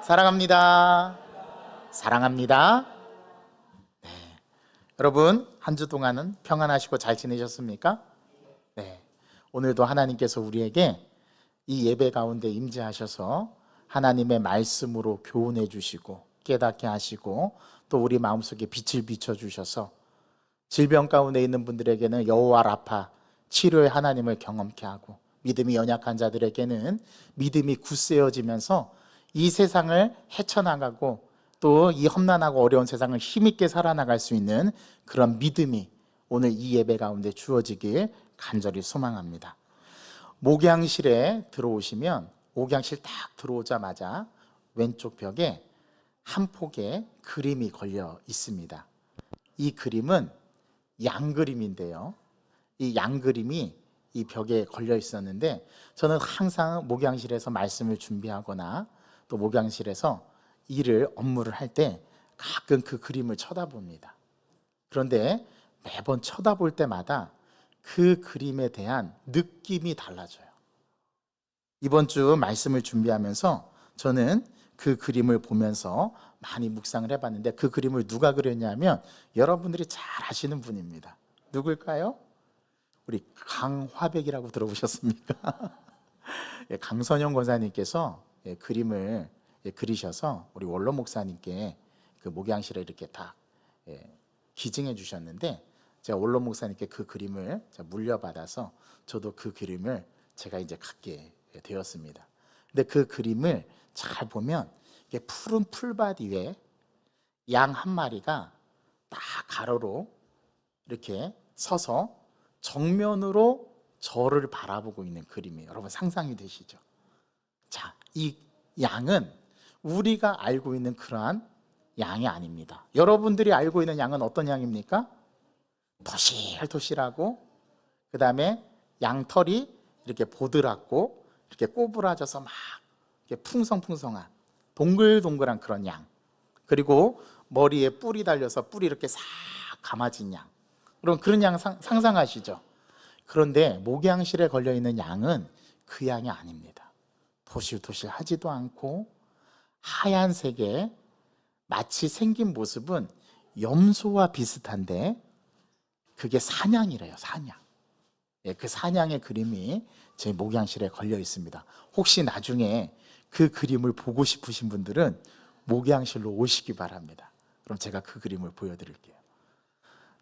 사랑합니다. 사랑합니다. 네. 여러분, 한 주 동안은 평안하시고 잘 지내셨습니까? 네. 오늘도 하나님께서 우리에게 이 예배 가운데 임재하셔서 하나님의 말씀으로 교훈해 주시고 깨닫게 하시고 또 우리 마음속에 빛을 비춰 주셔서 질병 가운데 있는 분들에게는 여호와 라파 치료의 하나님을 경험케 하고 믿음이 연약한 자들에게는 믿음이 굳세어지면서 이 세상을 헤쳐나가고 또 이 험난하고 어려운 세상을 힘있게 살아나갈 수 있는 그런 믿음이 오늘 이 예배 가운데 주어지길 간절히 소망합니다. 목양실에 들어오시면 목양실 딱 들어오자마자 왼쪽 벽에 한 폭의 그림이 걸려 있습니다. 이 그림은 양 그림인데요, 이 양 그림이 이 벽에 걸려 있었는데 저는 항상 목양실에서 말씀을 준비하거나 또 목양실에서 업무를 할 때 가끔 그 그림을 쳐다봅니다. 그런데 매번 쳐다볼 때마다 그 그림에 대한 느낌이 달라져요. 이번 주 말씀을 준비하면서 저는 그 그림을 보면서 많이 묵상을 해봤는데 그 그림을 누가 그렸냐면 여러분들이 잘 아시는 분입니다. 누굴까요? 우리 강화백이라고 들어보셨습니까? 강선영 권사님께서 그림을 그리셔서 우리 원로 목사님께 그 목양실에 이렇게 딱 기증해 주셨는데 제가 원로 목사님께 그 그림을 물려받아서 저도 그 그림을 제가 이제 갖게 되었습니다. 근데 그 그림을 잘 보면 푸른 풀밭 위에 양 한 마리가 딱 가로로 이렇게 서서 정면으로 저를 바라보고 있는 그림이에요. 여러분 상상이 되시죠? 자, 이 양은 우리가 알고 있는 그러한 양이 아닙니다. 여러분들이 알고 있는 양은 어떤 양입니까? 토실토실하고 그 다음에 양털이 이렇게 보드랍고 이렇게 꼬부라져서 막 이렇게 풍성풍성한 동글동글한 그런 양, 그리고 머리에 뿔이 달려서 뿔이 이렇게 싹 감아진 양, 그런 양 상상하시죠? 그런데 목양실에 걸려있는 양은 그 양이 아닙니다. 토실토실하지도 않고 하얀색의 마치 생긴 모습은 염소와 비슷한데 그게 사냥이래요. 사냥. 그 사냥의 그림이 제 목양실에 걸려 있습니다. 혹시 나중에 그 그림을 보고 싶으신 분들은 목양실로 오시기 바랍니다. 그럼 제가 그 그림을 보여드릴게요.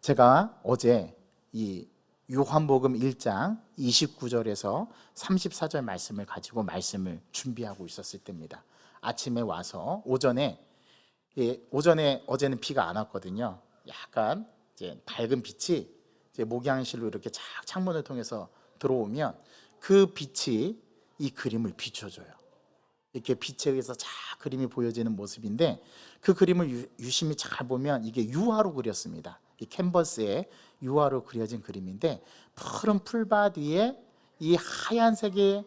제가 어제 이 요한복음 1장 29절에서 34절 말씀을 가지고 말씀을 준비하고 있었을 때입니다. 아침에 와서 어제는 비가 안 왔거든요. 약간 이제 밝은 빛이 이제 목양실로 이렇게 착 창문을 통해서 들어오면 그 빛이 이 그림을 비춰줘요. 이렇게 빛에 의해서 착 그림이 보여지는 모습인데 그 그림을 유심히 잘 보면 이게 유화로 그렸습니다. 이 캔버스에 유화로 그려진 그림인데 푸른 풀밭 위에 이 하얀색을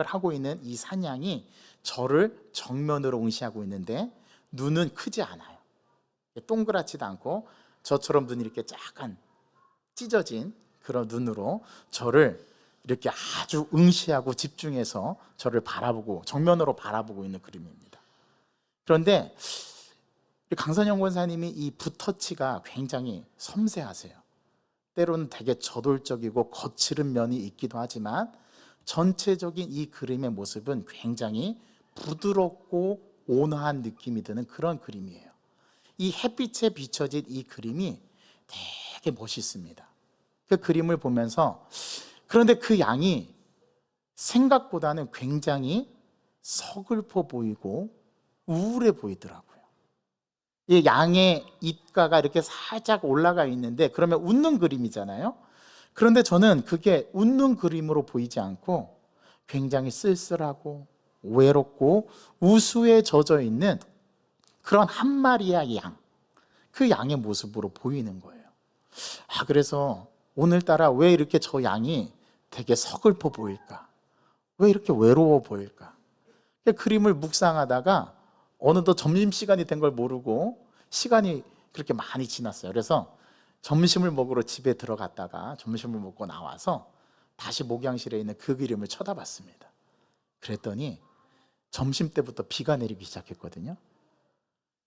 하고 있는 이 산양이 저를 정면으로 응시하고 있는데 눈은 크지 않아요. 동그랗지도 않고 저처럼 눈이 이렇게 약간 찢어진 그런 눈으로 저를 이렇게 아주 응시하고 집중해서 저를 정면으로 바라보고 있는 그림입니다. 그런데 강선영 권사님이 이 붓터치가 굉장히 섬세하세요. 때로는 되게 저돌적이고 거칠은 면이 있기도 하지만 전체적인 이 그림의 모습은 굉장히 부드럽고 온화한 느낌이 드는 그런 그림이에요. 이 햇빛에 비춰진 이 그림이 되게 멋있습니다. 그 그림을 보면서 그런데 그 양이 생각보다는 굉장히 서글퍼 보이고 우울해 보이더라고요. 이 양의 입가가 이렇게 살짝 올라가 있는데 그러면 웃는 그림이잖아요. 그런데 저는 그게 웃는 그림으로 보이지 않고 굉장히 쓸쓸하고 외롭고 우수에 젖어 있는 그런 한 마리의 양, 그 양의 모습으로 보이는 거예요. 그래서 오늘따라 왜 이렇게 저 양이 되게 서글퍼 보일까? 왜 이렇게 외로워 보일까? 그림을 묵상하다가 어느덧 점심시간이 된 걸 모르고 시간이 그렇게 많이 지났어요. 그래서 점심을 먹으러 집에 들어갔다가 점심을 먹고 나와서 다시 목양실에 있는 그 그림을 쳐다봤습니다. 그랬더니 점심 때부터 비가 내리기 시작했거든요.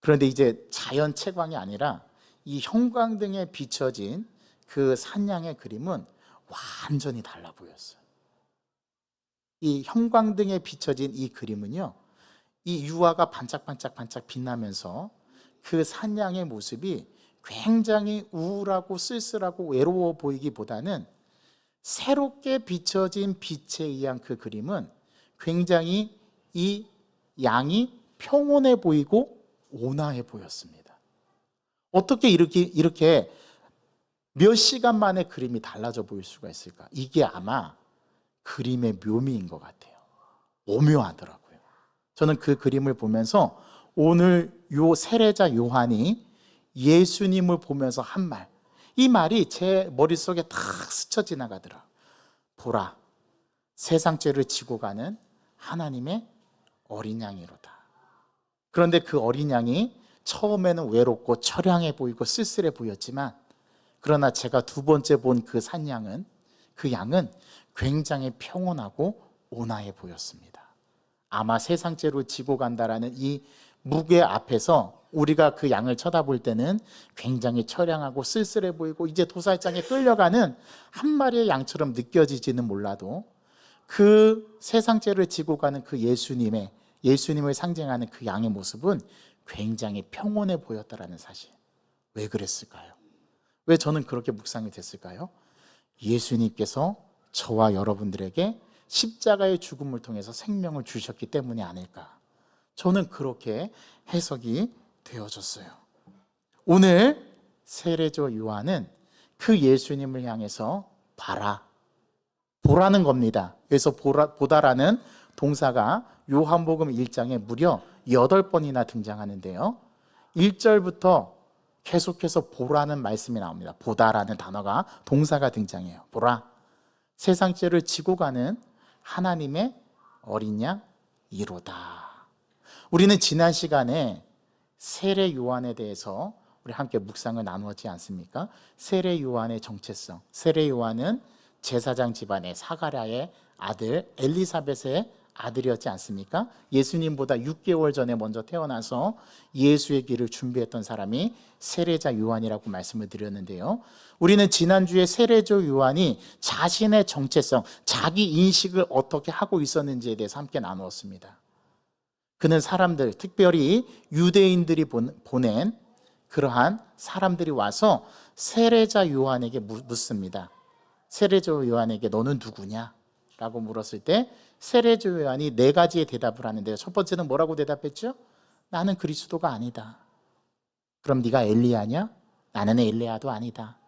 그런데 이제 자연 채광이 아니라 이 형광등에 비춰진 그 산양의 그림은 완전히 달라 보였어요. 이 형광등에 비춰진 이 그림은요, 이 유화가 반짝반짝 빛나면서 그 산양의 모습이 굉장히 우울하고 쓸쓸하고 외로워 보이기보다는 새롭게 비춰진 빛에 의한 그 그림은 굉장히 이 양이 평온해 보이고 온화해 보였습니다. 어떻게 이렇게 몇 시간 만에 그림이 달라져 보일 수가 있을까? 이게 아마 그림의 묘미인 것 같아요. 오묘하더라고요. 저는 그 그림을 보면서 오늘 요 세례자 요한이 예수님을 보면서 한 말, 이 말이 제 머릿속에 탁 스쳐 지나가더라. 보라, 세상 죄를 지고 가는 하나님의 어린 양이로다. 그런데 그 어린 양이 처음에는 외롭고 처량해 보이고 쓸쓸해 보였지만, 그러나 제가 두 번째 본 그 산양은, 그 양은 굉장히 평온하고 온화해 보였습니다. 아마 세상 죄로 지고 간다라는 이 무게 앞에서 우리가 그 양을 쳐다볼 때는 굉장히 처량하고 쓸쓸해 보이고 이제 도살장에 끌려가는 한 마리의 양처럼 느껴지지는 몰라도, 그 세상 죄를 지고 가는 그 예수님을 상징하는 그 양의 모습은 굉장히 평온해 보였다라는 사실. 왜 그랬을까요? 왜 저는 그렇게 묵상이 됐을까요? 예수님께서 저와 여러분들에게 십자가의 죽음을 통해서 생명을 주셨기 때문이 아닐까, 저는 그렇게 해석이 되어졌어요. 오늘 세례조 요한은 그 예수님을 향해서 봐라, 보라는 겁니다. 그래서 보다라는 동사가 요한복음 1장에 무려 8번이나 등장하는데요, 1절부터 계속해서 보라는 말씀이 나옵니다. 보다라는 단어가, 동사가 등장해요. 보라, 세상 죄를 지고 가는 하나님의 어린 양 이로다. 우리는 지난 시간에 세례 요한에 대해서 우리 함께 묵상을 나누었지 않습니까? 세례 요한의 정체성. 세례 요한은 제사장 집안의 사가랴의 아들 엘리사벳의 아들이었지 않습니까? 예수님보다 6개월 전에 먼저 태어나서 예수의 길을 준비했던 사람이 세례자 요한이라고 말씀을 드렸는데요, 우리는 지난주에 세례조 요한이 자신의 정체성, 자기 인식을 어떻게 하고 있었는지에 대해서 함께 나누었습니다. 그는 사람들, 특별히 유대인들이 보낸 그러한 사람들이 와서 세례자 요한에게 묻습니다. 세례조 요한에게 너는 누구냐? 라고 물었을 때 세례조 요한이 4가지의 대답을 하는데요, 첫 번째는 뭐라고 대답했죠? 나는 그리스도가 아니다. 그럼 네가 엘리야냐? 나는 엘리야도 아니다.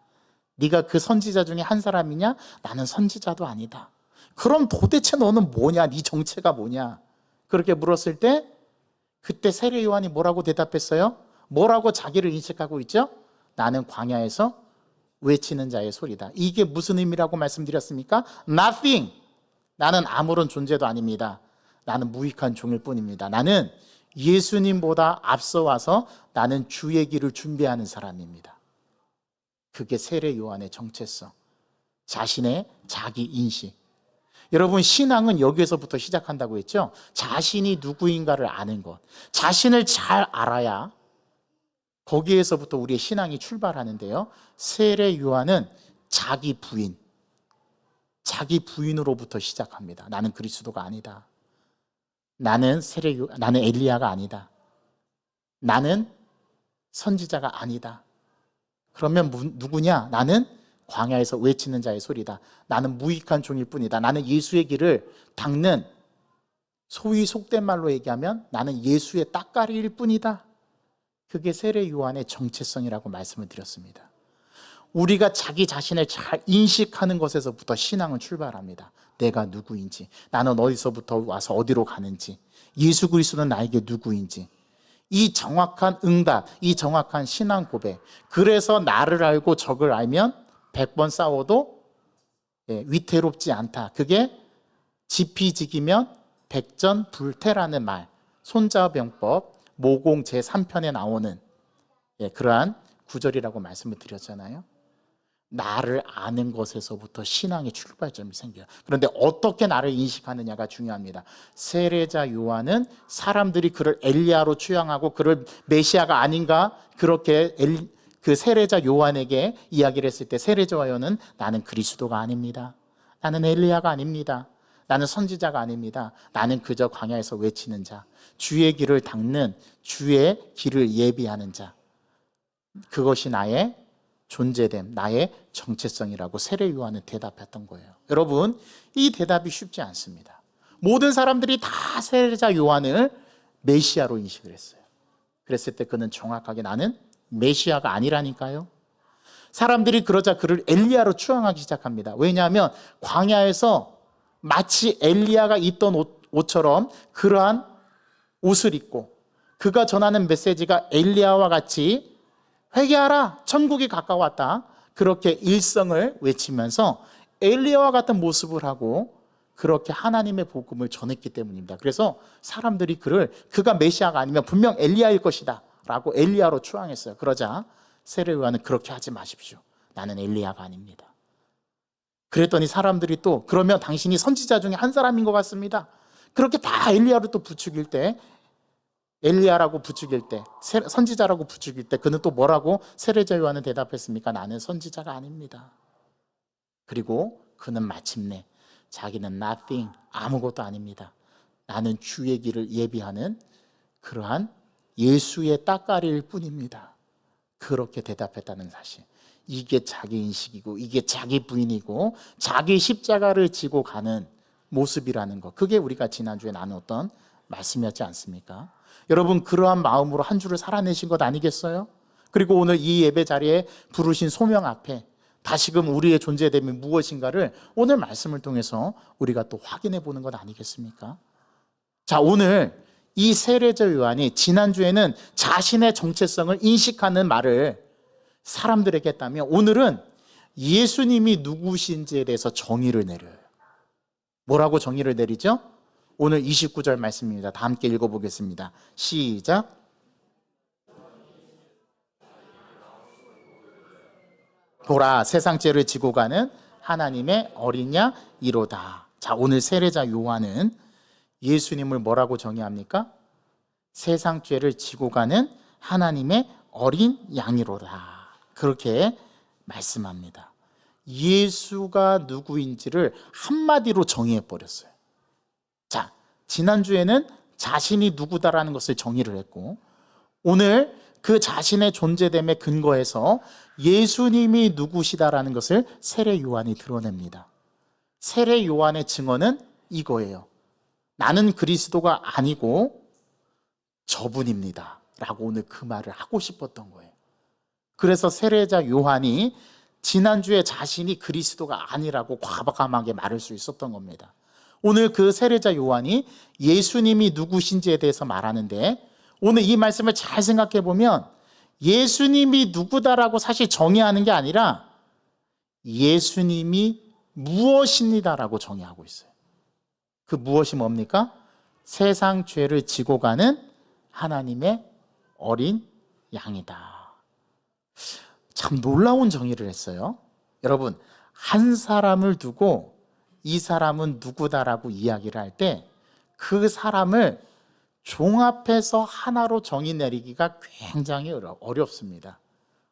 네가 그 선지자 중에 한 사람이냐? 나는 선지자도 아니다. 그럼 도대체 너는 뭐냐? 네 정체가 뭐냐? 그렇게 물었을 때 그때 세례 요한이 뭐라고 대답했어요? 뭐라고 자기를 인식하고 있죠? 나는 광야에서 외치는 자의 소리다. 이게 무슨 의미라고 말씀드렸습니까? Nothing. 나는 아무런 존재도 아닙니다. 나는 무익한 종일 뿐입니다. 나는 예수님보다 앞서 와서 나는 주의 길을 준비하는 사람입니다. 그게 세례 요한의 정체성, 자신의 자기 인식. 여러분, 신앙은 여기에서부터 시작한다고 했죠? 자신이 누구인가를 아는 것, 자신을 잘 알아야 거기에서부터 우리의 신앙이 출발하는데요, 세례 요한은 자기 부인으로부터 시작합니다. 나는 그리스도가 아니다. 나는 엘리야가 아니다. 나는 선지자가 아니다. 그러면 누구냐? 나는 광야에서 외치는 자의 소리다. 나는 무익한 종일 뿐이다. 나는 예수의 길을 닦는, 소위 속된 말로 얘기하면 나는 예수의 따까리일 뿐이다. 그게 세례 요한의 정체성이라고 말씀을 드렸습니다. 우리가 자기 자신을 잘 인식하는 것에서부터 신앙은 출발합니다. 내가 누구인지, 나는 어디서부터 와서 어디로 가는지, 예수 그리스도는 나에게 누구인지, 이 정확한 응답, 이 정확한 신앙 고백. 그래서 나를 알고 적을 알면 100번 싸워도 위태롭지 않다. 그게 지피지기면 백전불태라는 말, 손자병법 모공 제3편에 나오는 그러한 구절이라고 말씀을 드렸잖아요. 나를 아는 것에서부터 신앙의 출발점이 생겨요. 그런데 어떻게 나를 인식하느냐가 중요합니다. 세례자 요한은 사람들이 그를 엘리야로 추앙하고 그를 메시아가 아닌가 그렇게 그 세례자 요한에게 이야기를 했을 때 세례자 요한은 나는 그리스도가 아닙니다. 나는 엘리야가 아닙니다. 나는 선지자가 아닙니다. 나는 그저 광야에서 외치는 자, 주의 길을 닦는, 주의 길을 예비하는 자. 그것이 나의 존재됨, 나의 정체성이라고 세례 요한은 대답했던 거예요. 여러분, 이 대답이 쉽지 않습니다. 모든 사람들이 다 세례자 요한을 메시아로 인식을 했어요. 그랬을 때 그는 정확하게 나는 메시아가 아니라니까요. 사람들이 그러자 그를 엘리야로 추앙하기 시작합니다. 왜냐하면 광야에서 마치 엘리야가 입던 옷처럼 그러한 옷을 입고 그가 전하는 메시지가 엘리야와 같이 회개하라, 천국이 가까웠다, 그렇게 일성을 외치면서 엘리야와 같은 모습을 하고 그렇게 하나님의 복음을 전했기 때문입니다. 그래서 사람들이 그가 메시아가 아니면 분명 엘리야일 것이다 라고 엘리야로 추앙했어요. 그러자 세례 요한은 그렇게 하지 마십시오. 나는 엘리야가 아닙니다. 그랬더니 사람들이 또 그러면 당신이 선지자 중에 한 사람인 것 같습니다. 그렇게 다 엘리야로 또 부추길 때, 엘리야라고 부추길 때, 선지자라고 부추길 때 그는 또 뭐라고 세례자 요한은 대답했습니까? 나는 선지자가 아닙니다. 그리고 그는 마침내 자기는 nothing, 아무것도 아닙니다. 나는 주의 길을 예비하는 그러한 예수의 따까리일 뿐입니다. 그렇게 대답했다는 사실. 이게 자기 인식이고 이게 자기 부인이고 자기 십자가를 지고 가는 모습이라는 것. 그게 우리가 지난주에 나눴던 말씀이었지 않습니까? 여러분, 그러한 마음으로 한 주를 살아내신 것 아니겠어요? 그리고 오늘 이 예배 자리에 부르신 소명 앞에 다시금 우리의 존재됨이 무엇인가를 오늘 말씀을 통해서 우리가 또 확인해 보는 것 아니겠습니까? 자, 오늘 이 세례자 요한이 지난주에는 자신의 정체성을 인식하는 말을 사람들에게 했다면 오늘은 예수님이 누구신지에 대해서 정의를 내려요. 뭐라고 정의를 내리죠? 오늘 29절 말씀입니다. 다 함께 읽어보겠습니다. 시작. 보라, 세상 죄를 지고 가는 하나님의 어린 양 이로다. 자, 오늘 세례자 요한은 예수님을 뭐라고 정의합니까? 세상 죄를 지고 가는 하나님의 어린 양이로다. 그렇게 말씀합니다. 예수가 누구인지를 한마디로 정의해버렸어요. 자, 지난주에는 자신이 누구다라는 것을 정의를 했고 오늘 그 자신의 존재됨에 근거해서 예수님이 누구시다라는 것을 세례 요한이 드러냅니다. 세례 요한의 증언은 이거예요. 나는 그리스도가 아니고 저분입니다 라고 오늘 그 말을 하고 싶었던 거예요. 그래서 세례자 요한이 지난주에 자신이 그리스도가 아니라고 과감하게 말할 수 있었던 겁니다. 오늘 그 세례자 요한이 예수님이 누구신지에 대해서 말하는데 오늘 이 말씀을 잘 생각해 보면 예수님이 누구다라고 사실 정의하는 게 아니라 예수님이 무엇입니다라고 정의하고 있어요. 그 무엇이 뭡니까? 세상 죄를 지고 가는 하나님의 어린 양이다. 참 놀라운 정의를 했어요. 여러분, 한 사람을 두고 이 사람은 누구다라고 이야기를 할 때 그 사람을 종합해서 하나로 정의 내리기가 굉장히 어렵습니다.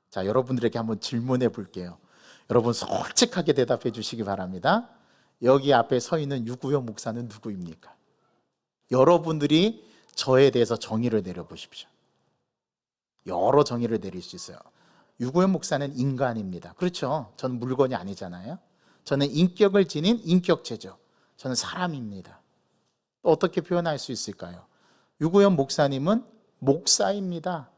자, 여러분들에게 한번 질문해 볼게요. 여러분 솔직하게 대답해 주시기 바랍니다. 여기 앞에 서 있는 유구현 목사는 누구입니까? 여러분들이 저에 대해서 정의를 내려보십시오. 여러 정의를 내릴 수 있어요. 유구현 목사는 인간입니다. 그렇죠? 저는 물건이 아니잖아요. 저는 인격을 지닌 인격체죠. 저는 사람입니다. 어떻게 표현할 수 있을까요? 유구현 목사님은 목사입니다.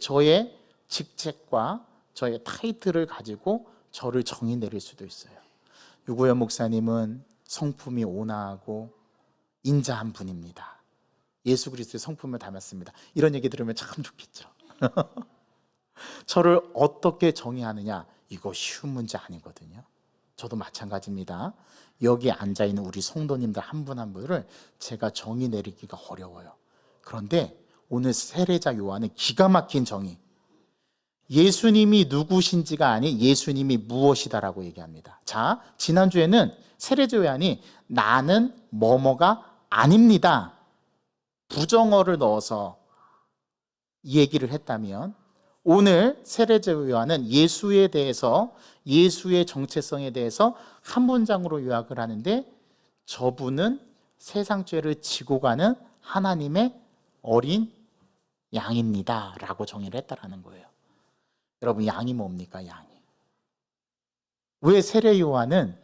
저의 직책과 저의 타이틀을 가지고 저를 정의 내릴 수도 있어요. 유구현 목사님은 성품이 온화하고 인자한 분입니다. 예수 그리스도의 성품을 닮았습니다. 이런 얘기 들으면 참 좋겠죠. 저를 어떻게 정의하느냐, 이거 쉬운 문제 아니거든요. 저도 마찬가지입니다. 여기 앉아있는 우리 성도님들 한 분 한 분을 제가 정의 내리기가 어려워요. 그런데 오늘 세례자 요한은 기가 막힌 정의, 예수님이 누구신지가 아닌 예수님이 무엇이다라고 얘기합니다. 자, 지난주에는 세례자 요한이 나는 뭐뭐가 아닙니다, 부정어를 넣어서 얘기를 했다면, 오늘 세례자 요한은 예수에 대해서, 예수의 정체성에 대해서 한 문장으로 요약을 하는데, 저분은 세상 죄를 지고 가는 하나님의 어린 양입니다 라고 정의를 했다라는 거예요. 여러분, 양이 뭡니까? 양이. 왜 세례 요한은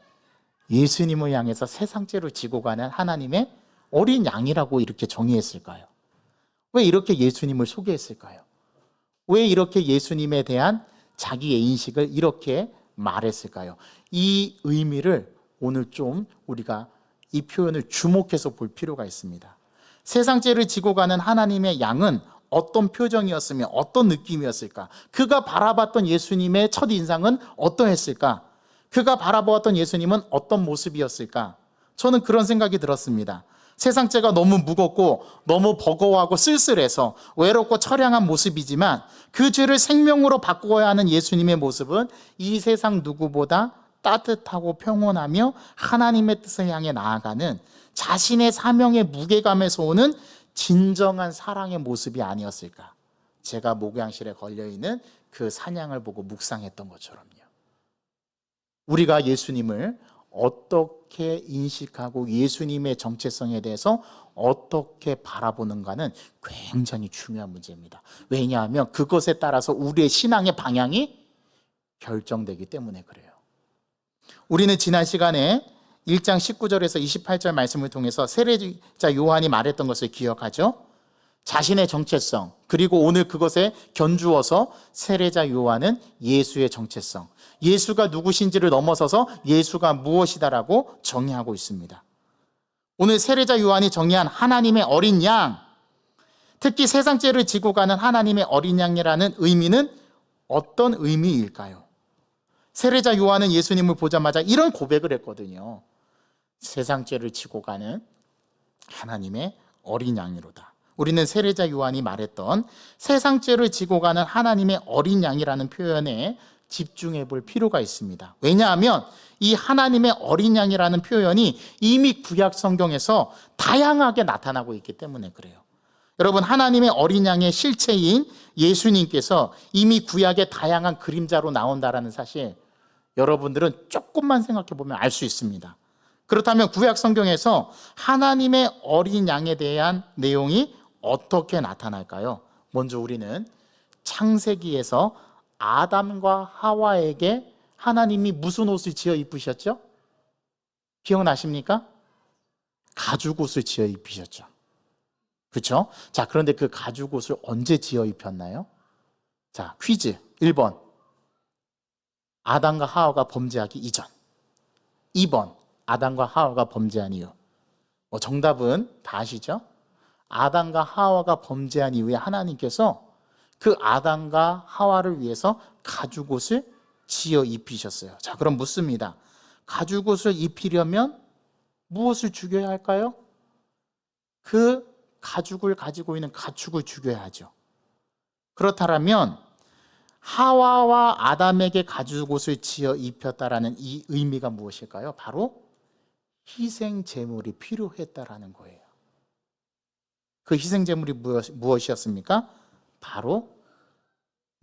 예수님을 향해서 세상 죄를 지고 가는 하나님의 어린 양이라고 이렇게 정의했을까요? 왜 이렇게 예수님을 소개했을까요? 왜 이렇게 예수님에 대한 자기의 인식을 이렇게 말했을까요? 이 의미를 오늘 좀 우리가 이 표현을 주목해서 볼 필요가 있습니다. 세상 죄를 지고 가는 하나님의 양은 어떤 표정이었으며 어떤 느낌이었을까? 그가 바라봤던 예수님의 첫인상은 어떠했을까? 그가 바라보았던 예수님은 어떤 모습이었을까? 저는 그런 생각이 들었습니다. 세상 죄가 너무 무겁고 너무 버거워하고 쓸쓸해서 외롭고 처량한 모습이지만, 그 죄를 생명으로 바꾸어야 하는 예수님의 모습은 이 세상 누구보다 따뜻하고 평온하며 하나님의 뜻을 향해 나아가는 자신의 사명의 무게감에서 오는 진정한 사랑의 모습이 아니었을까? 제가 목양실에 걸려있는 그 산양을 보고 묵상했던 것처럼요. 우리가 예수님을 어떻게 인식하고 예수님의 정체성에 대해서 어떻게 바라보는가는 굉장히 중요한 문제입니다. 왜냐하면 그것에 따라서 우리의 신앙의 방향이 결정되기 때문에 그래요. 우리는 지난 시간에 1장 19절에서 28절 말씀을 통해서 세례자 요한이 말했던 것을 기억하죠? 자신의 정체성, 그리고 오늘 그것에 견주어서 세례자 요한은 예수의 정체성, 예수가 누구신지를 넘어서서 예수가 무엇이다라고 정의하고 있습니다. 오늘 세례자 요한이 정의한 하나님의 어린 양, 특히 세상 죄를 지고 가는 하나님의 어린 양이라는 의미는 어떤 의미일까요? 세례자 요한은 예수님을 보자마자 이런 고백을 했거든요. 세상 죄를 지고 가는 하나님의 어린 양이로다. 우리는 세례자 요한이 말했던 세상 죄를 지고 가는 하나님의 어린 양이라는 표현에 집중해 볼 필요가 있습니다. 왜냐하면 이 하나님의 어린 양이라는 표현이 이미 구약 성경에서 다양하게 나타나고 있기 때문에 그래요. 여러분, 하나님의 어린 양의 실체인 예수님께서 이미 구약의 다양한 그림자로 나온다라는 사실, 여러분들은 조금만 생각해 보면 알 수 있습니다. 그렇다면 구약 성경에서 하나님의 어린 양에 대한 내용이 어떻게 나타날까요? 먼저 우리는 창세기에서 아담과 하와에게 하나님이 무슨 옷을 지어 입히셨죠? 기억나십니까? 가죽옷을 지어 입히셨죠. 그렇죠? 자, 그런데 그 가죽옷을 언제 지어 입혔나요? 자, 퀴즈 1번. 아담과 하와가 범죄하기 이전. 2번. 아담과 하와가 범죄한 이후. 정답은 다 아시죠? 아담과 하와가 범죄한 이후에 하나님께서 그 아담과 하와를 위해서 가죽옷을 지어 입히셨어요. 자, 그럼 묻습니다. 가죽옷을 입히려면 무엇을 죽여야 할까요? 그 가죽을 가지고 있는 가축을 죽여야 하죠. 그렇다면 하와와 아담에게 가죽옷을 지어 입혔다라는 이 의미가 무엇일까요? 바로 희생 제물이 필요했다라는 거예요. 그 희생 제물이 무엇이었습니까? 바로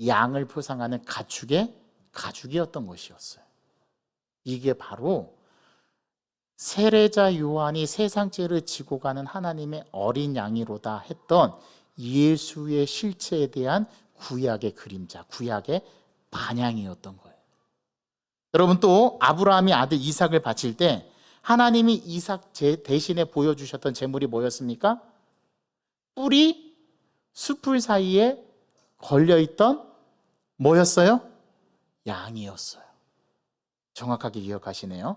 양을 표상하는 가축의 가죽이었던 것이었어요. 이게 바로 세례자 요한이 세상 죄를 지고 가는 하나님의 어린 양이로다 했던 예수의 실체에 대한 구약의 그림자, 구약의 반향이었던 거예요. 여러분, 또 아브라함이 아들 이삭을 바칠 때 하나님이 이삭 대신에 보여주셨던 제물이 뭐였습니까? 뿔이 숯불 사이에 걸려있던 뭐였어요? 양이었어요. 정확하게 기억하시네요.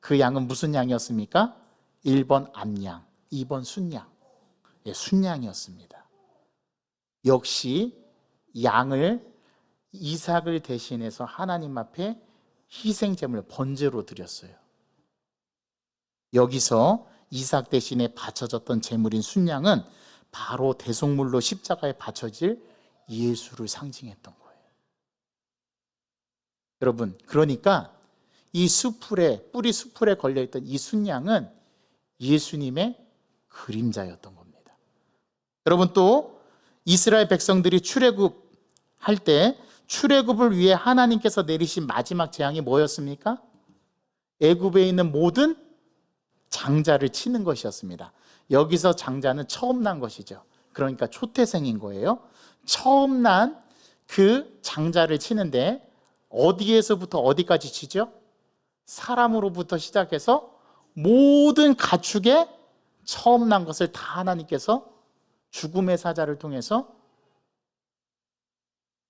그 양은 무슨 양이었습니까? 1번 암양, 2번 순양. 예, 순양이었습니다. 역시 양을, 이삭을 대신해서 하나님 앞에 희생제물, 번제로 드렸어요. 여기서 이삭 대신에 바쳐졌던 제물인 순양은 바로 대속물로 십자가에 바쳐질 예수를 상징했던 거예요. 여러분, 그러니까 이 수풀에, 뿌리 수풀에 걸려있던 이 순양은 예수님의 그림자였던 겁니다. 여러분, 또 이스라엘 백성들이 출애굽할 때 출애굽을 위해 하나님께서 내리신 마지막 재앙이 뭐였습니까? 애굽에 있는 모든 장자를 치는 것이었습니다. 여기서 장자는 처음 난 것이죠. 그러니까 초태생인 거예요. 처음 난 그 장자를 치는데 어디에서부터 어디까지 치죠? 사람으로부터 시작해서 모든 가축에 처음 난 것을 다 하나님께서 죽음의 사자를 통해서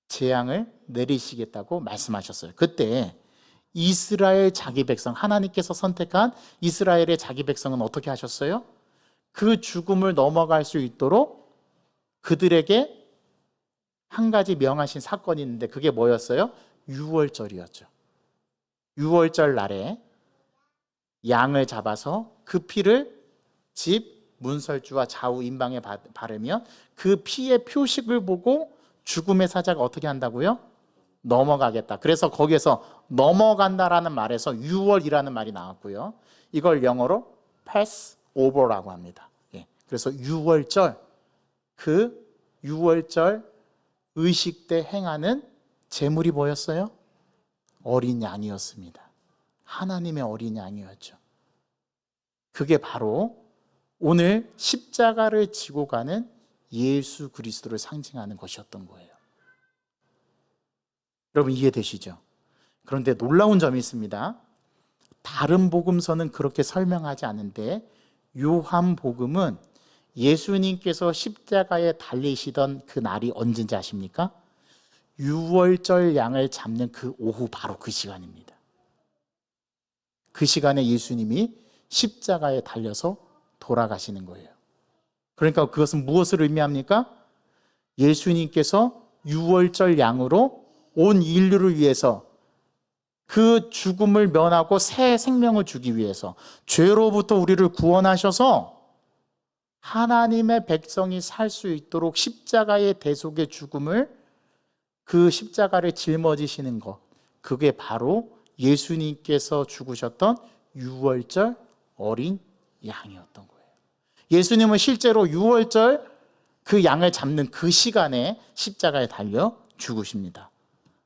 재앙을 내리시겠다고 말씀하셨어요. 그때 이스라엘 자기 백성, 하나님께서 선택한 이스라엘의 자기 백성은 어떻게 하셨어요? 그 죽음을 넘어갈 수 있도록 그들에게 한 가지 명하신 사건이 있는데 그게 뭐였어요? 유월절이었죠. 유월절 날에 양을 잡아서 그 피를 집 문설주와 좌우 임방에 바르면 그 피의 표식을 보고 죽음의 사자가 어떻게 한다고요? 넘어가겠다. 그래서 거기에서 넘어간다라는 말에서 유월이라는 말이 나왔고요. 이걸 영어로 pass over라고 합니다. 그래서 유월절, 그 유월절 의식 때 행하는 제물이 뭐였어요? 어린 양이었습니다. 하나님의 어린 양이었죠. 그게 바로 오늘 십자가를 지고 가는 예수 그리스도를 상징하는 것이었던 거예요. 여러분, 이해되시죠? 그런데 놀라운 점이 있습니다. 다른 복음서는 그렇게 설명하지 않은데 요한복음은 예수님께서 십자가에 달리시던 그 날이 언제인지 아십니까? 유월절 양을 잡는 그 오후 바로 그 시간입니다. 그 시간에 예수님이 십자가에 달려서 돌아가시는 거예요. 그러니까 그것은 무엇을 의미합니까? 예수님께서 유월절 양으로 온 인류를 위해서 그 죽음을 면하고 새 생명을 주기 위해서 죄로부터 우리를 구원하셔서 하나님의 백성이 살 수 있도록 십자가의 대속의 죽음을, 그 십자가를 짊어지시는 것, 그게 바로 예수님께서 죽으셨던 유월절 어린 양이었던 거예요. 예수님은 실제로 유월절 그 양을 잡는 그 시간에 십자가에 달려 죽으십니다.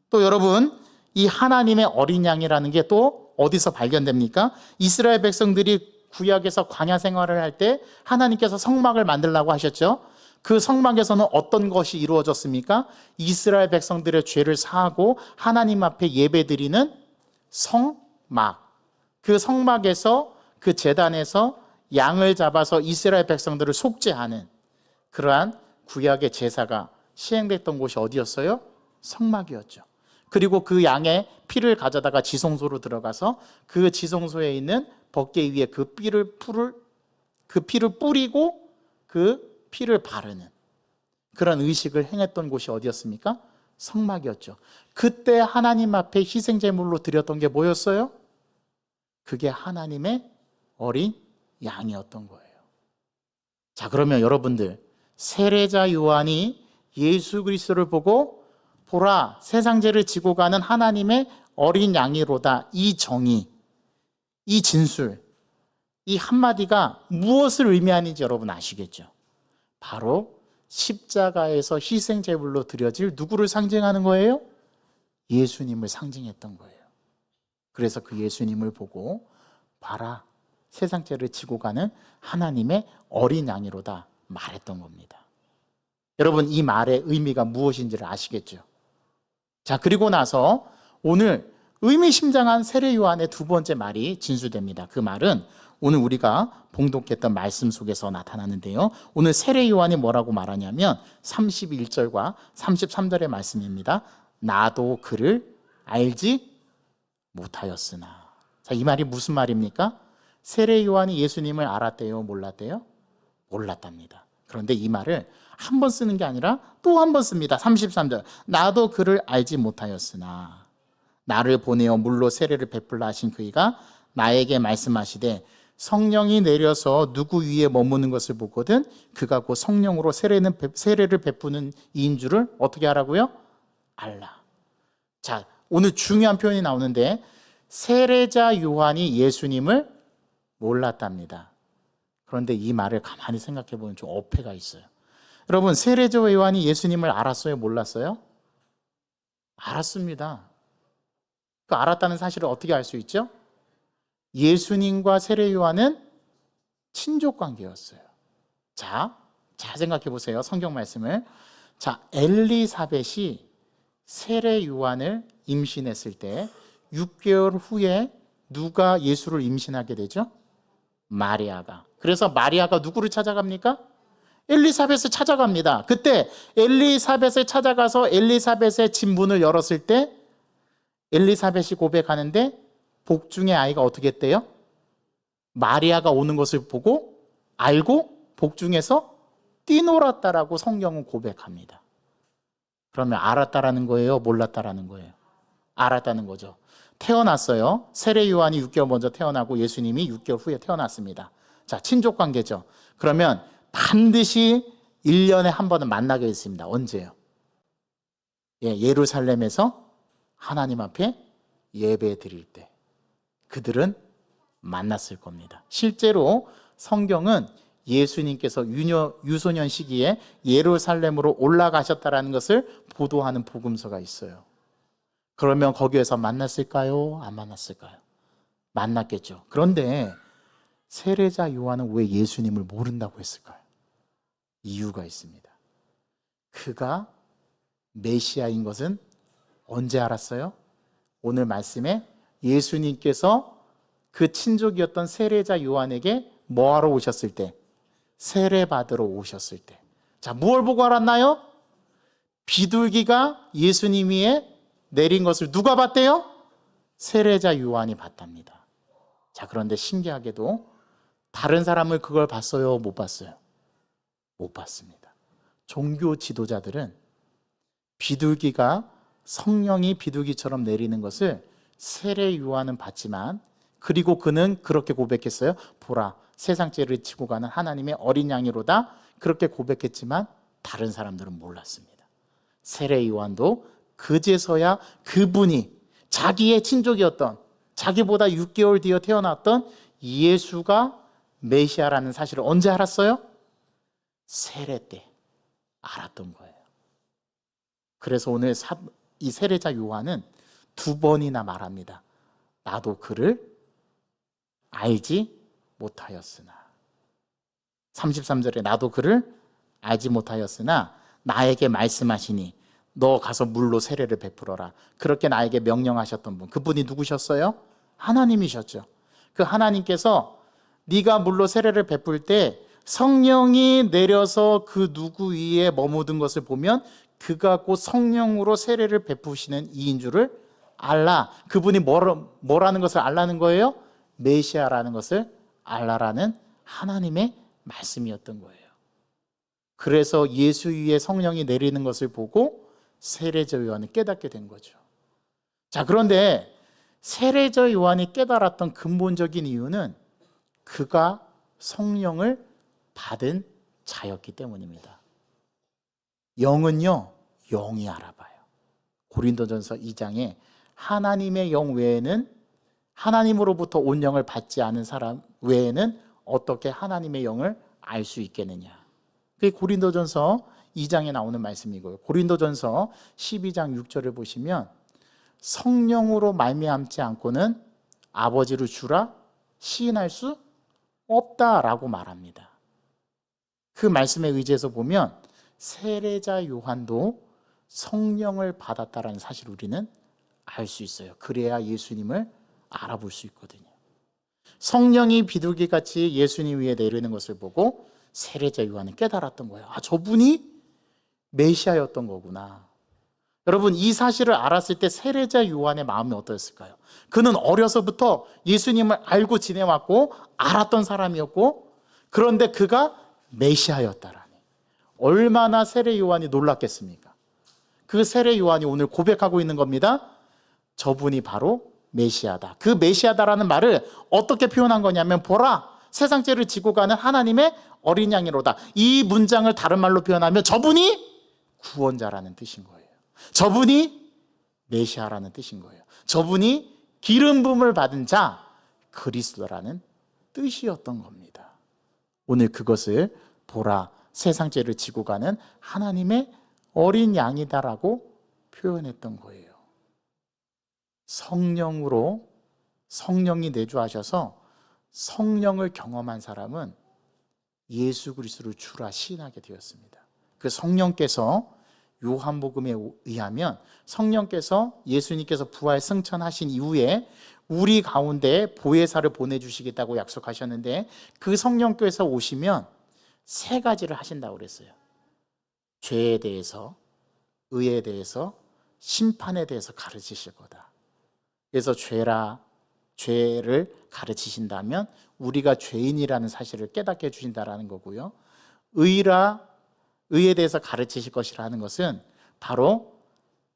또 여러분, 이 하나님의 어린 양이라는 게 또 어디서 발견됩니까? 이스라엘 백성들이 구약에서 광야 생활을 할 때 하나님께서 성막을 만들라고 하셨죠. 그 성막에서는 어떤 것이 이루어졌습니까? 이스라엘 백성들의 죄를 사하고 하나님 앞에 예배드리는 성막, 그 성막에서, 그 제단에서 양을 잡아서 이스라엘 백성들을 속죄하는 그러한 구약의 제사가 시행됐던 곳이 어디였어요? 성막이었죠. 그리고 그 양의 피를 가져다가 지성소로 들어가서 그 지성소에 있는 법궤 위에 그 피를 뿌리고 그 피를 바르는 그런 의식을 행했던 곳이 어디였습니까? 성막이었죠. 그때 하나님 앞에 희생제물로 드렸던 게 뭐였어요? 그게 하나님의 어린 양이었던 거예요. 자, 그러면 여러분들, 세례자 요한이 예수 그리스도를 보고 보라, 세상 죄를 지고 가는 하나님의 어린 양이로다, 이 정의, 이 진술, 이 한마디가 무엇을 의미하는지 여러분 아시겠죠? 바로 십자가에서 희생제물로 드려질 누구를 상징하는 거예요? 예수님을 상징했던 거예요. 그래서 그 예수님을 보고 봐라, 세상 죄를 지고 가는 하나님의 어린 양이로다 말했던 겁니다. 여러분, 이 말의 의미가 무엇인지를 아시겠죠? 자, 그리고 나서 오늘 의미심장한 세례 요한의 두 번째 말이 진수됩니다. 그 말은 오늘 우리가 봉독했던 말씀 속에서 나타나는데요. 오늘 세례 요한이 뭐라고 말하냐면 31절과 33절의 말씀입니다. 나도 그를 알지 못하였으나. 자, 이 말이 무슨 말입니까? 세례 요한이 예수님을 알았대요, 몰랐대요? 몰랐답니다. 그런데 이 말을 한 번 쓰는 게 아니라 또 한 번 씁니다. 33절. 나도 그를 알지 못하였으나 나를 보내어 물로 세례를 베풀라 하신 그이가 나에게 말씀하시되 성령이 내려서 누구 위에 머무는 것을 보거든 그가 곧 성령으로 세례를 베푸는 이인 줄을 어떻게 하라고요? 알라. 자, 오늘 중요한 표현이 나오는데 세례자 요한이 예수님을 몰랐답니다. 그런데 이 말을 가만히 생각해 보면 좀 어폐가 있어요. 여러분, 세례자 요한이 예수님을 알았어요? 몰랐어요? 알았습니다. 그 알았다는 사실을 어떻게 알 수 있죠? 예수님과 세례 요한은 친족 관계였어요. 자, 생각해 보세요. 성경 말씀을. 자, 엘리사벳이 세례 요한을 임신했을 때 6개월 후에 누가 예수를 임신하게 되죠? 마리아가. 그래서 마리아가 누구를 찾아갑니까? 엘리사벳을 찾아갑니다. 그때 엘리사벳을 찾아가서 엘리사벳의 집 문을 열었을 때 엘리사벳이 고백하는데 복중의 아이가 어떻게 했대요? 마리아가 오는 것을 보고 알고 복중에서 뛰놀았다라고 성경은 고백합니다. 그러면 알았다라는 거예요? 몰랐다라는 거예요? 알았다는 거죠. 태어났어요. 세례 요한이 6개월 먼저 태어나고 예수님이 6개월 후에 태어났습니다. 자, 친족 관계죠. 그러면 반드시 1년에 한 번은 만나게 됐습니다. 언제요? 예루살렘에서 하나님 앞에 예배 드릴 때 그들은 만났을 겁니다. 실제로 성경은 예수님께서 유소년 시기에 예루살렘으로 올라가셨다는 것을 보도하는 복음서가 있어요. 그러면 거기에서 만났을까요? 안 만났을까요? 만났겠죠. 그런데 세례자 요한은 왜 예수님을 모른다고 했을까요? 이유가 있습니다. 그가 메시아인 것은 언제 알았어요? 오늘 말씀에 예수님께서 그 친족이었던 세례자 요한에게 뭐하러 오셨을 때? 세례 받으러 오셨을 때. 자, 무엇을 보고 알았나요? 비둘기가 예수님 위에 내린 것을 누가 봤대요? 세례자 요한이 봤답니다. 자, 그런데 신기하게도 다른 사람을 그걸 봤어요? 못 봤어요? 못 봤습니다. 종교 지도자들은 비둘기가 성령이 비둘기처럼 내리는 것을 세례 요한은 봤지만 그리고 그는 그렇게 고백했어요. 보라, 세상 죄를 지고 가는 하나님의 어린 양이로다. 그렇게 고백했지만 다른 사람들은 몰랐습니다. 세례 요한도 그제서야 그분이 자기의 친족이었던, 자기보다 6개월 뒤에 태어났던 예수가 메시아라는 사실을 언제 알았어요? 세례 때 알았던 거예요. 그래서 오늘 이 세례자 요한은 2번이나 말합니다. 나도 그를 알지 못하였으나. 33절에 나도 그를 알지 못하였으나 나에게 말씀하시니 너 가서 물로 세례를 베풀어라. 그렇게 나에게 명령하셨던 분, 그분이 누구셨어요? 하나님이셨죠. 그 하나님께서 네가 물로 세례를 베풀 때 성령이 내려서 그 누구 위에 머무든 것을 보면 그가 곧 성령으로 세례를 베푸시는 이인 줄을 알라. 그분이 뭐라는 것을 알라는 거예요? 메시아라는 것을 알라라는 하나님의 말씀이었던 거예요. 그래서 예수 위에 성령이 내리는 것을 보고 세례자 요한은 깨닫게 된 거죠. 자, 그런데 세례자 요한이 깨달았던 근본적인 이유는 그가 성령을 받은 자였기 때문입니다. 영은요, 영이 알아봐요. 고린도전서 2장에 하나님의 영 외에는, 하나님으로부터 온 영을 받지 않은 사람 외에는 어떻게 하나님의 영을 알 수 있겠느냐. 그게 고린도전서 2장에 나오는 말씀이고요. 고린도전서 12장 6절을 보시면 성령으로 말미암지 않고는 아버지를 주라 시인할 수 없다라고 말합니다. 그 말씀에 의지해서 보면 세례자 요한도 성령을 받았다라는 사실을 우리는 알 수 있어요. 그래야 예수님을 알아볼 수 있거든요. 성령이 비둘기같이 예수님 위에 내리는 것을 보고 세례자 요한은 깨달았던 거예요. 아, 저분이 메시아였던 거구나. 여러분, 이 사실을 알았을 때 세례자 요한의 마음이 어떠했을까요? 그는 어려서부터 예수님을 알고 지내왔고 알았던 사람이었고, 그런데 그가 메시아였다라니 얼마나 세례 요한이 놀랐겠습니까? 그 세례 요한이 오늘 고백하고 있는 겁니다. 저분이 바로 메시아다. 그 메시아다라는 말을 어떻게 표현한 거냐면, 보라, 세상 죄를 지고 가는 하나님의 어린 양이로다. 이 문장을 다른 말로 표현하면 저분이 구원자라는 뜻인 거예요. 저분이 메시아라는 뜻인 거예요. 저분이 기름 부음을 받은 자, 그리스도라는 뜻이었던 겁니다. 오늘 그것을 보라, 세상 죄를 지고 가는 하나님의 어린 양이다라고 표현했던 거예요. 성령이 내주하셔서 성령을 경험한 사람은 예수 그리스도를 주라 시인하게 되었습니다. 그 성령께서 요한복음에 의하면 성령께서 예수님께서 부활 승천하신 이후에 우리 가운데 보혜사를 보내주시겠다고 약속하셨는데 그 성령께서 오시면 세 가지를 하신다고 그랬어요. 죄에 대해서, 의에 대해서, 심판에 대해서 가르치실 거다. 그래서 죄를 가르치신다면 우리가 죄인이라는 사실을 깨닫게 해주신다라는 거고요. 의에 대해서 가르치실 것이라는 것은 바로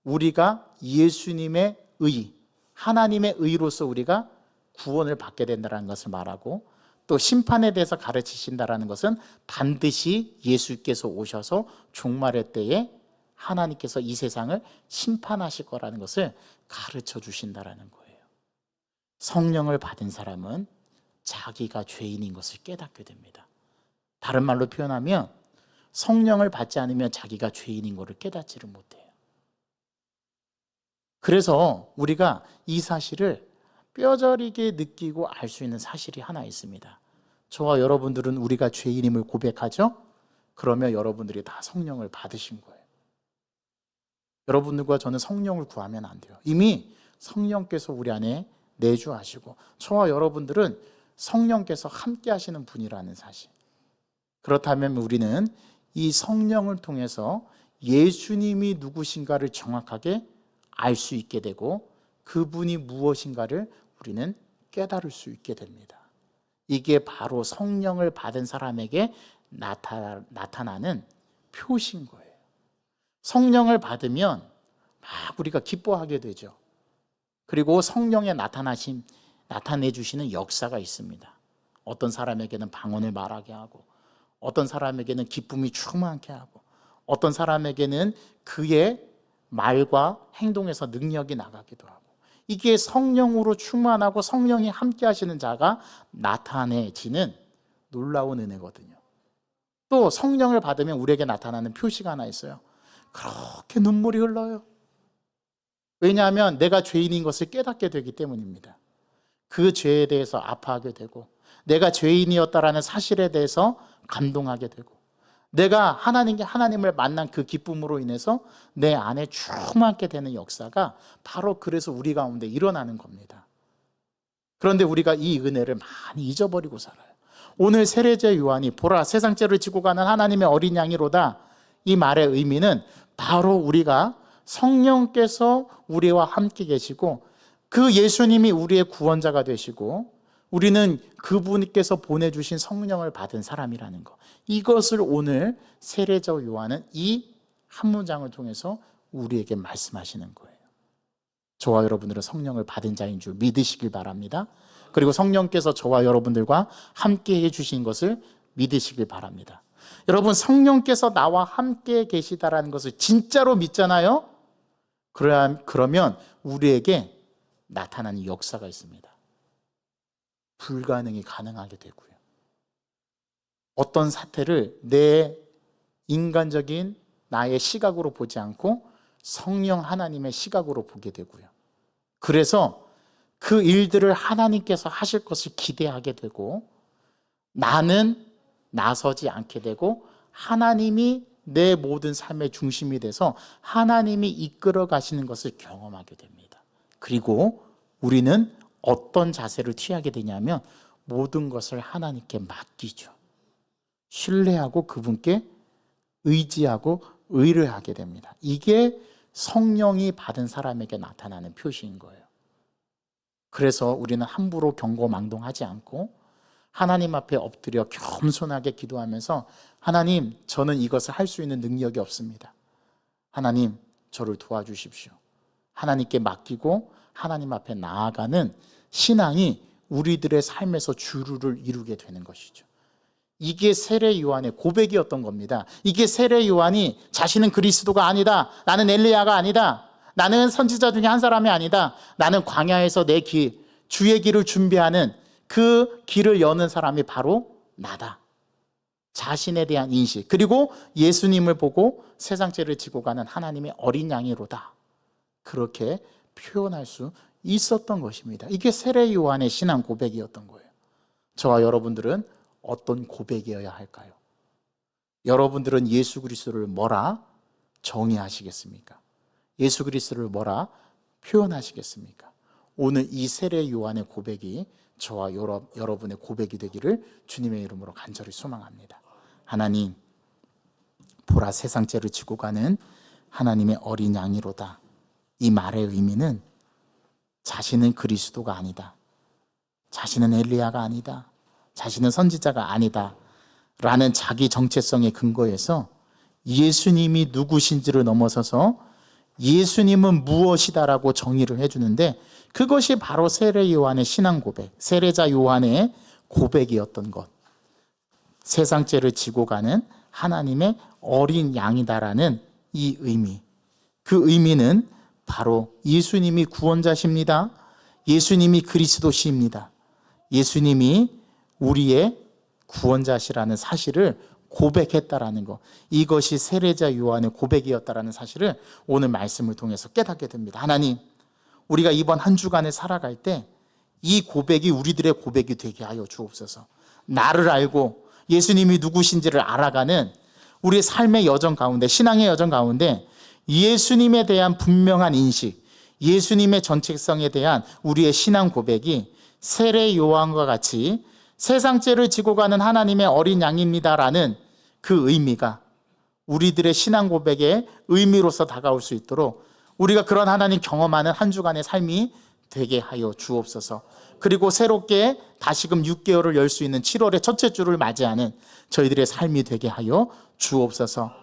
우리가 예수님의 의, 하나님의 의로서 우리가 구원을 받게 된다는 것을 말하고, 또 심판에 대해서 가르치신다는 것은 반드시 예수께서 오셔서 종말의 때에 하나님께서 이 세상을 심판하실 거라는 것을 가르쳐 주신다는 거예요. 성령을 받은 사람은 자기가 죄인인 것을 깨닫게 됩니다. 다른 말로 표현하면 성령을 받지 않으면 자기가 죄인인 것을 깨닫지를 못해요. 그래서 우리가 이 사실을 뼈저리게 느끼고 알 수 있는 사실이 하나 있습니다. 저와 여러분들은 우리가 죄인임을 고백하죠? 그러면 여러분들이 다 성령을 받으신 거예요. 여러분들과 저는 성령을 구하면 안 돼요. 이미 성령께서 우리 안에 내주하시고 저와 여러분들은 성령께서 함께 하시는 분이라는 사실. 그렇다면 우리는 이 성령을 통해서 예수님이 누구신가를 정확하게 알 수 있게 되고 그분이 무엇인가를 우리는 깨달을 수 있게 됩니다. 이게 바로 성령을 받은 사람에게 나타나는 표시인 거예요. 성령을 받으면 막 우리가 기뻐하게 되죠. 그리고 성령의 나타내 주시는 역사가 있습니다. 어떤 사람에게는 방언을 말하게 하고, 어떤 사람에게는 기쁨이 충만하게 하고, 어떤 사람에게는 그의 말과 행동에서 능력이 나가기도 하고, 이게 성령으로 충만하고 성령이 함께 하시는 자가 나타내지는 놀라운 은혜거든요. 또 성령을 받으면 우리에게 나타나는 표시가 하나 있어요. 그렇게 눈물이 흘러요. 왜냐하면 내가 죄인인 것을 깨닫게 되기 때문입니다. 그 죄에 대해서 아파하게 되고, 내가 죄인이었다라는 사실에 대해서 감동하게 되고, 내가 하나님을 만난 그 기쁨으로 인해서 내 안에 충만하게 되는 역사가 바로 그래서 우리 가운데 일어나는 겁니다. 그런데 우리가 이 은혜를 많이 잊어버리고 살아요. 오늘 세례자 요한이 보라 세상 죄를 지고 가는 하나님의 어린 양이로다, 이 말의 의미는 바로 우리가 성령께서 우리와 함께 계시고 그 예수님이 우리의 구원자가 되시고 우리는 그분께서 보내주신 성령을 받은 사람이라는 것, 이것을 오늘 세례자 요한은 이 한 문장을 통해서 우리에게 말씀하시는 거예요. 저와 여러분들은 성령을 받은 자인 줄 믿으시길 바랍니다. 그리고 성령께서 저와 여러분들과 함께 해주신 것을 믿으시길 바랍니다. 여러분, 성령께서 나와 함께 계시다라는 것을 진짜로 믿잖아요? 그러면 우리에게 나타나는 역사가 있습니다. 불가능이 가능하게 되고요. 어떤 사태를 내 인간적인 나의 시각으로 보지 않고 성령 하나님의 시각으로 보게 되고요. 그래서 그 일들을 하나님께서 하실 것을 기대하게 되고 나는 나서지 않게 되고 하나님이 내 모든 삶의 중심이 돼서 하나님이 이끌어 가시는 것을 경험하게 됩니다. 그리고 우리는 어떤 자세를 취하게 되냐면 모든 것을 하나님께 맡기죠. 신뢰하고 그분께 의지하고 의뢰하게 됩니다. 이게 성령이 받은 사람에게 나타나는 표시인 거예요. 그래서 우리는 함부로 경고망동하지 않고 하나님 앞에 엎드려 겸손하게 기도하면서 하나님, 저는 이것을 할 수 있는 능력이 없습니다. 하나님, 저를 도와주십시오. 하나님께 맡기고 하나님 앞에 나아가는 신앙이 우리들의 삶에서 주류를 이루게 되는 것이죠. 이게 세례 요한의 고백이었던 겁니다. 이게 세례 요한이 자신은 그리스도가 아니다, 나는 엘리야가 아니다, 나는 선지자 중에 한 사람이 아니다. 나는 광야에서 내 길, 주의 길을 준비하는 그 길을 여는 사람이 바로 나다. 자신에 대한 인식, 그리고 예수님을 보고 세상죄를 지고 가는 하나님의 어린 양이로다. 그렇게 표현할 수 있었던 것입니다. 이게 세례 요한의 신앙 고백이었던 거예요. 저와 여러분들은 어떤 고백이어야 할까요? 여러분들은 예수 그리스도를 뭐라 정의하시겠습니까? 예수 그리스도를 뭐라 표현하시겠습니까? 오늘 이 세례 요한의 고백이 저와 여러분의 고백이 되기를 주님의 이름으로 간절히 소망합니다. 하나님, 보라 세상 죄를 지고 가는 하나님의 어린 양이로다. 이 말의 의미는 자신은 그리스도가 아니다. 자신은 엘리야가 아니다. 자신은 선지자가 아니다. 라는 자기 정체성의 근거에서 예수님이 누구신지를 넘어서서 예수님은 무엇이다라고 정의를 해주는데, 그것이 바로 세례 요한의 신앙 고백, 세례자 요한의 고백이었던 것. 세상 죄를 지고 가는 하나님의 어린 양이다라는 이 의미. 그 의미는 바로 예수님이 구원자십니다. 예수님이 그리스도시입니다. 예수님이 우리의 구원자시라는 사실을 고백했다라는 것, 이것이 세례자 요한의 고백이었다라는 사실을 오늘 말씀을 통해서 깨닫게 됩니다. 하나님, 우리가 이번 한 주간을 살아갈 때 이 고백이 우리들의 고백이 되게 하여 주옵소서. 나를 알고 예수님이 누구신지를 알아가는 우리의 삶의 여정 가운데, 신앙의 여정 가운데 예수님에 대한 분명한 인식, 예수님의 정체성에 대한 우리의 신앙 고백이 세례 요한과 같이 세상 죄를 지고 가는 하나님의 어린 양입니다라는 그 의미가 우리들의 신앙 고백의 의미로서 다가올 수 있도록 우리가 그런 하나님 경험하는 한 주간의 삶이 되게 하여 주옵소서. 그리고 새롭게 다시금 6개월을 열 수 있는 7월의 첫째 주를 맞이하는 저희들의 삶이 되게 하여 주옵소서.